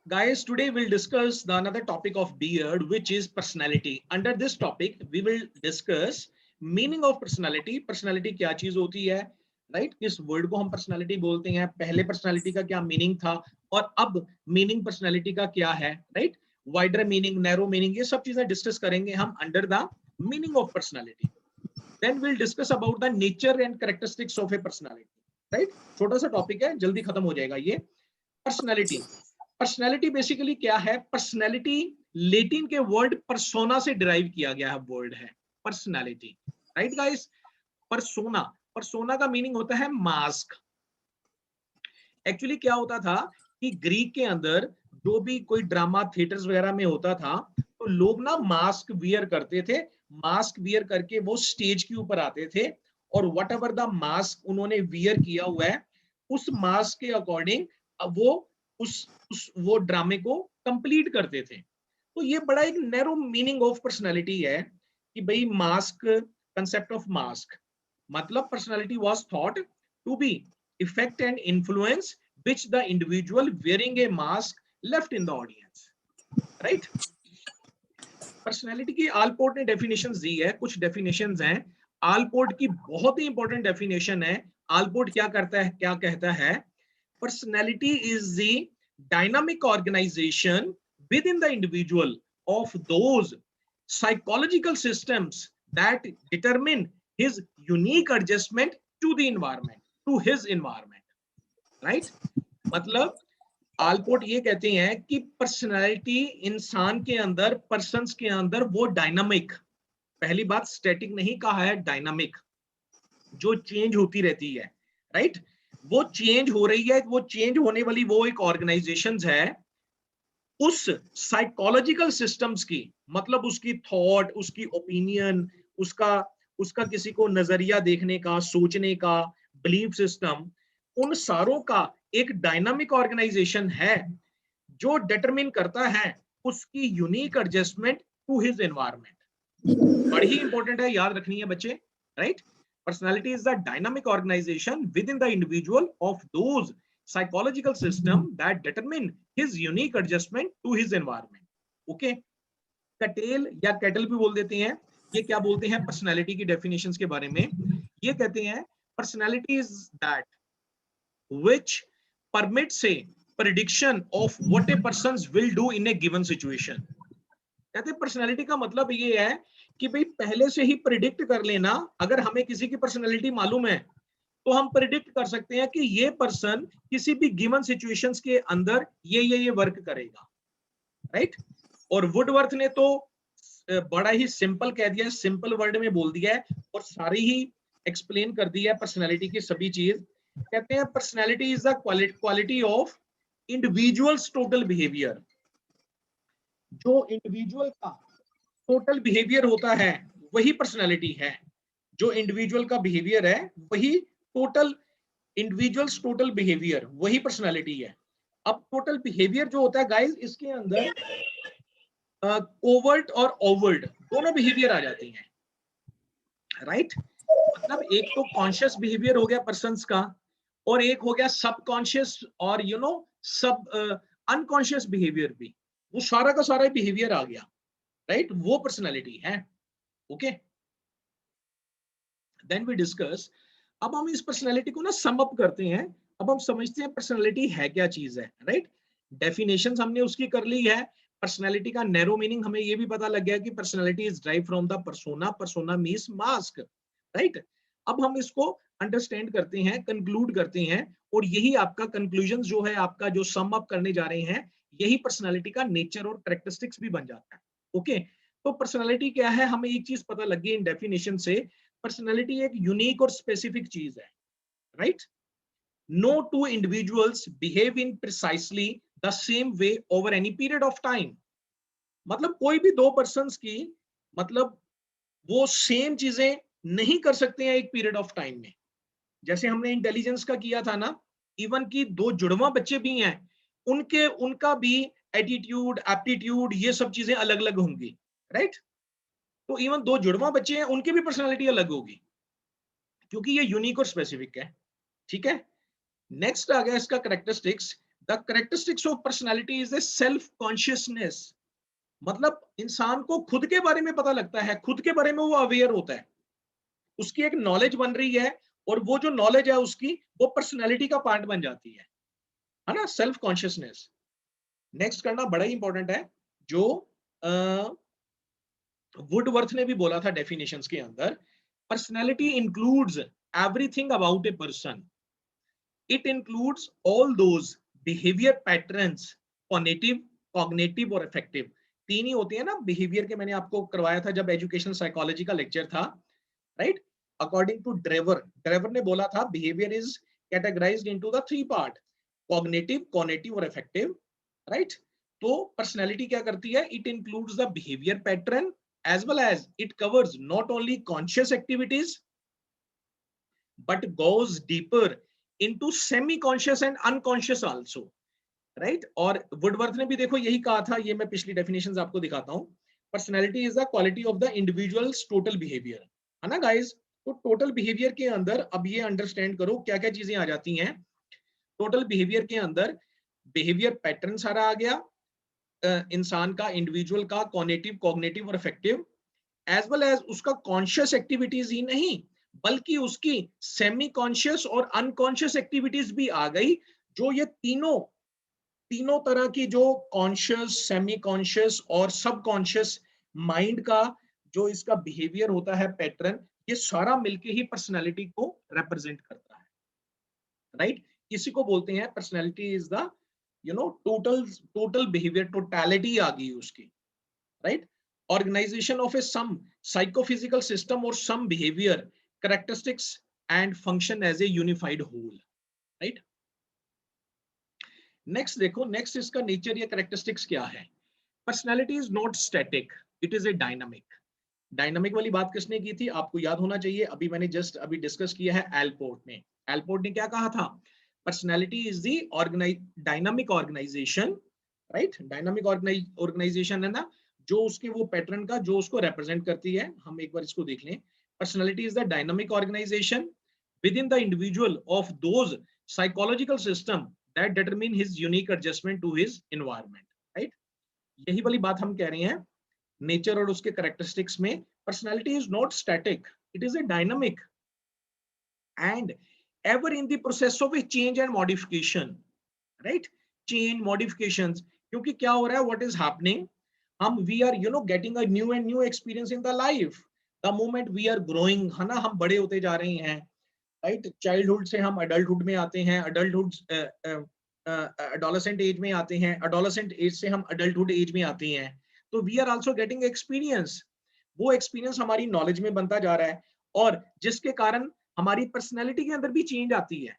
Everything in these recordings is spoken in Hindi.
Guys, today we'll discuss the another topic of Beard, which is personality. Under this topic, we will discuss meaning of personality. Personality क्या चीज होती है, राइट? किस वर्ड को हम पर्सनालिटी बोलते हैं, पहले पर्सनालिटी का क्या मीनिंग था और अब मीनिंग पर्सनालिटी का क्या है, right? Wider meaning, narrow meaning, ये सब चीजें डिस्कस करेंगे हम under the meaning of personality. Then we'll discuss about the nature and characteristics of a personality, right? छोटा सा टॉपिक है, जल्दी खत्म हो जाएगा ये. पर्सनालिटी. पर्सनैलिटी बेसिकली क्या है? पर्सनैलिटी लेटिन के वर्ड परसोना से डिराइव किया गया है वर्ड है personality, right guys? Persona, persona का मीनिंग होता है मास्क. एक्चुअली क्या होता था कि ग्रीक के अंदर जो भी कोई ड्रामा थिएटर्स वगैरह में होता था तो लोग ना मास्क वियर करते थे. मास्क वियर करके वो स्टेज के ऊपर आते थे और वट एवर द मास्क उन्होंने वियर किया हुआ है उस मास्क के अकॉर्डिंग वो वो ड्रामे को कंप्लीट करते थे. तो ये बड़ा एक नैरो मीनिंग ऑफ पर्सनालिटी है कि भाई मास्क, कंसेप्ट ऑफ मास्क मतलब personality was thought to be effect and influence which the individual wearing a mask left in the audience, right? Personality की आलपोर्ट ने डेफिनेशंस दी है, कुछ डेफिनेशंस हैं. आलपोर्ट की बहुत ही इंपॉर्टेंट डेफिनेशन है. आलपोर्ट क्या करता है, क्या कहता है? Personality is the dynamic organisation within the individual of those psychological systems that determine his unique adjustment to the environment, to his environment, right? मतलब आलपोर्ट ये कहते हैं कि पर्सनालिटी इंसान के अंदर, पर्सन्स के अंदर वो डायनामिक, पहली बात स्टैटिक नहीं कहा है, डायनामिक, जो चेंज होती रहती है, राइट? वो चेंज हो रही है, वो चेंज होने वाली वो एक ऑर्गेनाइजेशंस है उस साइकोलॉजिकल सिस्टम्स की, मतलब उसकी थॉट, उसकी ओपिनियन, उसका उसका किसी को नजरिया देखने का, सोचने का, बिलीफ सिस्टम, उन सारों का एक डायनामिक ऑर्गेनाइजेशन है जो डिटरमिन करता है उसकी unique adjustment to his environment. बड़ी ही इंपॉर्टेंट है, याद रखनी है बच्चे, right? Personality is the dynamic organisation within the individual of those psychological system that determine his unique adjustment to his environment. Okay, कटेल या कैटल भी बोल देते हैं. ये क्या बोलते हैं पर्सनालिटी की डेफिनेशंस के बारे में? ये कहते हैं personality is that which permits a prediction of what a person will do in a given situation. कहते हैं पर्सनालिटी का मतलब ये है कि भाई पहले से ही प्रिडिक्ट कर लेना. अगर हमें किसी की पर्सनालिटी मालूम है तो हम प्रिडिक्ट कर सकते हैं कि ये पर्सन किसी भी गिवन सिचुएशंस के अंदर ये वर्क करेगा, राइट? और वुडवर्थ ने तो बड़ा ही सिंपल कह दिया, सिंपल वर्ड में बोल दिया है और सारी ही एक्सप्लेन कर दिया है पर्सनालिटी की सभी चीज. कहते हैं personality is the quality of individuals total behaviour. जो इंडिविजुअल का टोटल बिहेवियर होता है वही पर्सनालिटी है. जो इंडिविजुअल का बिहेवियर है वही टोटल, इंडिविजुअल्स टोटल बिहेवियर वही पर्सनालिटी है. अब टोटल बिहेवियर जो होता है गाइस, इसके अंदर कोवर्ट और ओवर्ट दोनों बिहेवियर आ जाती हैं, राइट? मतलब एक तो कॉन्शियस बिहेवियर हो गया पर्सन्स का और एक हो गया सबकॉन्शियस और सब अनकॉन्शियस बिहेवियर भी. वो सारा का सारा बिहेवियर आ गया, राइट? वो पर्सनालिटी है. Okay, then we discuss. अब हम इस पर्सनालिटी को ना सम अप करते हैं. अब हम समझते हैं पर्सनालिटी है क्या चीज है, राइट? डेफिनेशंस हमने उसकी कर ली है. पर्सनालिटी का नैरो मीनिंग हमें ये भी पता लग गया कि personality is drive from the persona, persona means mask, right? अब हम इसको अंडरस्टैंड करते हैं, कंक्लूड करते हैं और यही आपका कंक्लूजन जो है, आपका जो सम अप करने जा रहे हैं, यही पर्सनालिटी का नेचर और कैरेक्टरिस्टिक्स भी बन जाता है. ओके, तो पर्सनालिटी क्या है, हमें एक चीज पता लग गई इन डेफिनेशन से. पर्सनालिटी एक यूनिक और स्पेसिफिक चीज है, right? No two individuals behave in precisely the same way over any period of time. मतलब कोई भी दो पर्सन्स की, मतलब वो सेम चीजें नहीं कर सकते हैं एक पीरियड ऑफ टाइम में. जैसे हमने इंटेलिजेंस का किया था ना, इवन की दो जुड़वा बच्चे भी हैं, उनका भी एटीट्यूड, एप्टीट्यूड, ये सब चीजें अलग अलग होंगी, राइट? तो इवन दो जुड़वा बच्चे हैं, उनकी भी पर्सनालिटी अलग होगी क्योंकि ये यूनिक और स्पेसिफिक है. ठीक है, नेक्स्ट आ गया इसका characteristics. The characteristics of personality is a self consciousness, मतलब इंसान को खुद के बारे में पता लगता है, खुद के बारे में वो अवेयर होता है, उसकी एक नॉलेज बन रही है, और वो जो नॉलेज है उसकी वो पर्सनैलिटी का पार्ट बन जाती है ना, सेल्फ कॉन्शियसनेस। नेक्स्ट करना बड़ा ही इंपॉर्टेंट है, जो वुडवर्थ ने भी बोला था डेफिनेशंस के अंदर, personality includes everything about a person, it includes all those behaviour patterns, cognitive, cognitive और इफेक्टिव। तीन ही होती है ना बिहेवियर के, मैंने आपको करवाया था जब एजुकेशन साइकोलॉजी का लेक्चर था, right. According to Drever, Drever ने बोला था behaviour is categorised into the three part, cognitive, cognitive और इफेक्टिव, राइट। तो पर्सनैलिटी क्या करती है, it includes the behaviour pattern as well as it covers not only conscious activities but goes deeper into semi conscious and unconscious also, right। और वुडवर्थ ने भी देखो यही कहा था, ये मैं पिछली डेफिनेशंस आपको दिखाता हूं, personality is the quality of the individuals total behaviour, है ना गाइस। तो टोटल बिहेवियर के अंदर अब ये अंडरस्टैंड करो क्या क्या चीजें आ जाती हैं। टोटल बिहेवियर के अंदर बिहेवियर पैटर्न सारा आ गया, इंसान का, इंडिविजुअल का, कॉग्निटिव, कॉग्निटिव और इफेक्टिव, एज वेल एज उसका कॉन्शियस एक्टिविटीज ही नहीं बल्कि उसकी सेमी कॉन्शियस और अनकॉन्शियस एक्टिविटीज भी आ गई, जो ये तीनों तीनों तरह की, जो कॉन्शियस, सेमी कॉन्शियस और सब कॉन्शियस माइंड का जो इसका बिहेवियर होता है, पैटर्न, ये सारा मिलके ही पर्सनालिटी को रिप्रेजेंट करता है, राइट। इसी को बोलते हैं personality is the total behaviour, totality आ गई उसकी, right. Organisation of a some psychophysical system और some behaviour characteristics and function as a unified whole, right. Next देखो, नेक्स्ट इसका नेचर या कैरेक्टरिस्टिक्स क्या है। Personality is not static, it is a dynamic. Dynamic वाली बात किसने की थी, आपको याद होना चाहिए, अभी मैंने जस्ट अभी डिस्कस किया है एल्पोर्ट ने। एल्पोर्ट ने क्या कहा था, personality is the dynamic organisation, right. Dynamic organisation है ना, जो उसके वो पैटर्न का जो उसको रिप्रेजेंट करती है। हम एक बार इसको देख लें, personality is the dynamic organisation within the individual of those psychological system that determine his unique adjustment to his environment, right. यही वाली बात हम कह रहे हैं नेचर और उसके कैरेक्टरिस्टिक्स में। Personality is not static, it is a dynamic and ever in the process of a change and modification, right। change, modifications, क्योंकि क्या हो रहा है, what is happening, हम we are getting a new and new experience in the life the moment we are growing, है ना, हम बड़े होते जा रहे हैं, राइट। चाइल्डहुड से हम अडल्टहुड में आते हैं, अडल्टहुड एडोलेसेंट एज में आते हैं, एडोलेसेंट एज से हम अडल्टहुड एज में आते हैं, तो we are also getting experience. वो एक्सपीरियंस हमारी नॉलेज में बनता जा रहा है, और जिसके कारण हमारी पर्सनैलिटी के अंदर भी चेंज आती है।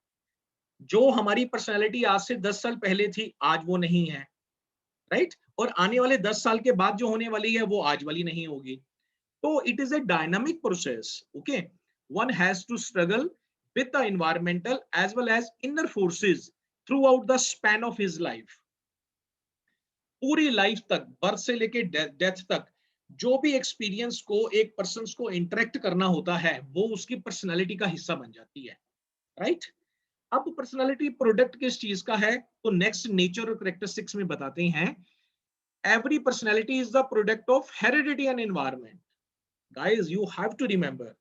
जो हमारी पर्सनैलिटी आज से 10 साल पहले थी, आज वो नहीं है, राइट। और आने वाले 10 साल के बाद जो होने वाली है वो आज वाली नहीं होगी। तो it is a dynamic process, okay. One has to struggle with the environmental as well as inner forces throughout the span of his life. पूरी लाइफ तक, बर्थ से लेके डेथ तक, जो भी एक्सपीरियंस को एक पर्सन को इंटरेक्ट करना होता है वो उसकी पर्सनालिटी का हिस्सा बन जाती है, राइट। अब पर्सनालिटी प्रोडक्ट किस चीज का है, तो नेक्स्ट नेचर और कैरेक्टरिस्टिक्स में बताते हैं। Every personality is the product of heredity and environment. Guys you have to remember,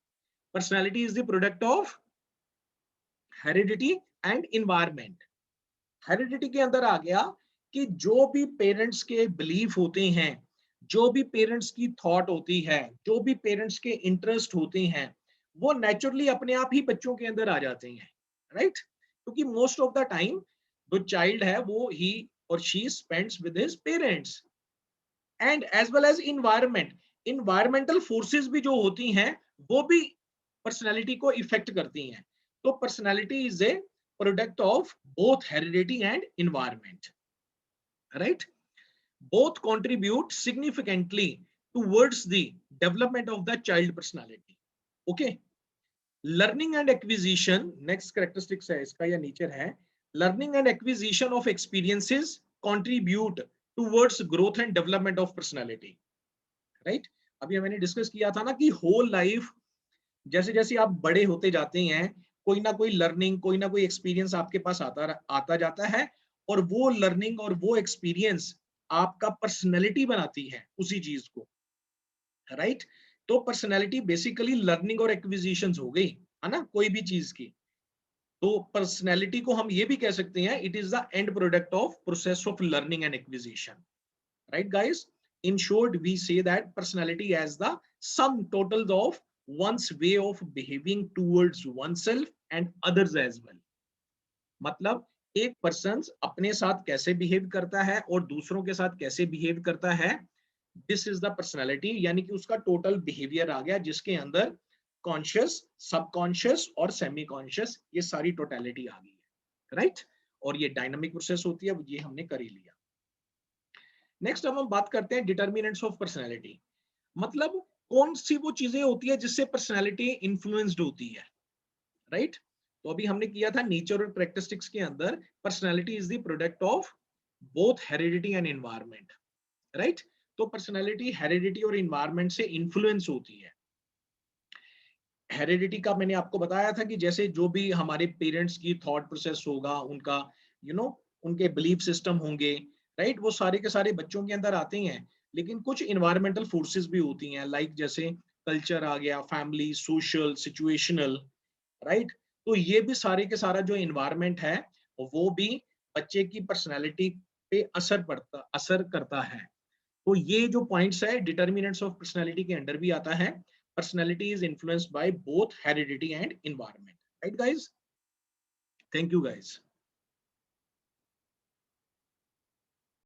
personality is the product of heredity and environment. Heredity के अंदर आ गया कि जो भी पेरेंट्स के बिलीफ होते हैं, जो भी पेरेंट्स की थॉट होती है, जो भी पेरेंट्स के इंटरेस्ट होते हैं, वो नेचुरली अपने आप ही बच्चों के अंदर आ जाते हैं, राइट। क्योंकि मोस्ट ऑफ द टाइम जो चाइल्ड है वो ही और she spends with his parents, and as well as environment. Environmental forces भी जो होती हैं वो भी पर्सनालिटी को इफेक्ट करती हैं। तो personality is a product of both heredity and environment, right. both contribute significantly towards the development of the child personality, okay। learning and acquisition, next characteristics है इसका या नेचर है, learning and acquisition of experiences contribute towards growth and development of personality, right। अभी मैंने डिस्कस किया था ना कि होल लाइफ जैसे जैसे आप बड़े होते जाते हैं, कोई ना कोई लर्निंग, कोई ना कोई एक्सपीरियंस आपके पास आता जाता है, और वो लर्निंग और वो एक्सपीरियंस आपका पर्सनैलिटी बनाती है उसी चीज को, राइट? तो पर्सनैलिटी बेसिकली लर्निंग और एक्विजिशन हो गई, है ना, कोई भी चीज की। तो पर्सनैलिटी को हम ये भी कह सकते हैं, it is the end product of process of learning and acquisition, right guys? In short, we say that personality as the sum total of one's way of behaving towards oneself and others as well. मतलब एक पर्सन अपने साथ कैसे बिहेव करता है और दूसरों के साथ कैसे बिहेव करता है, दिस इज द पर्सनालिटी, यानी कि उसका टोटल बिहेवियर आ गया, जिसके अंदर कॉन्शियस, सबकॉन्शियस और सेमी कॉन्शियस, ये सारी टोटलिटी आ गई है, राइट? और ये डायनामिक प्रोसेस होती है, ये हमने कर ही लिया। नेक्स्ट अब हम बात करते हैं डिटर्मिनेंट्स ऑफ पर्सनैलिटी। मतलब कौन सी वो चीजें होती है जिससे पर्सनैलिटी इन्फ्लुएंस्ड होती है, राइट? तो अभी हमने किया था नेचर और प्रैक्टिस्टिक्स के अंदर, personality is the product of both heredity and environment, right? तो पर्सनैलिटी हेरिडिटी और एनवायरनमेंट से इन्फ्लुएंस होती है। हेरिडिटी का मैंने आपको बताया था कि जैसे जो भी हमारे पेरेंट्स की थॉट प्रोसेस होगा, उनका उनके बिलीफ सिस्टम होंगे, राइट, वो सारे के सारे बच्चों के अंदर आते हैं। लेकिन कुछ इन्वायरमेंटल फोर्सेस भी होती हैं, लाइक जैसे कल्चर आ गया, फैमिली, सोशल, सिचुएशनल, राइट? तो ये भी सारे के सारा जो इन्वायरमेंट है वो भी बच्चे की पर्सनैलिटी पे असर करता है। तो ये जो पॉइंट्स है डिटर्मिनेंट्स ऑफ पर्सनालिटी के अंडर भी आता है। Personality is influenced by both heredity and environment, right guys? Thank you guys.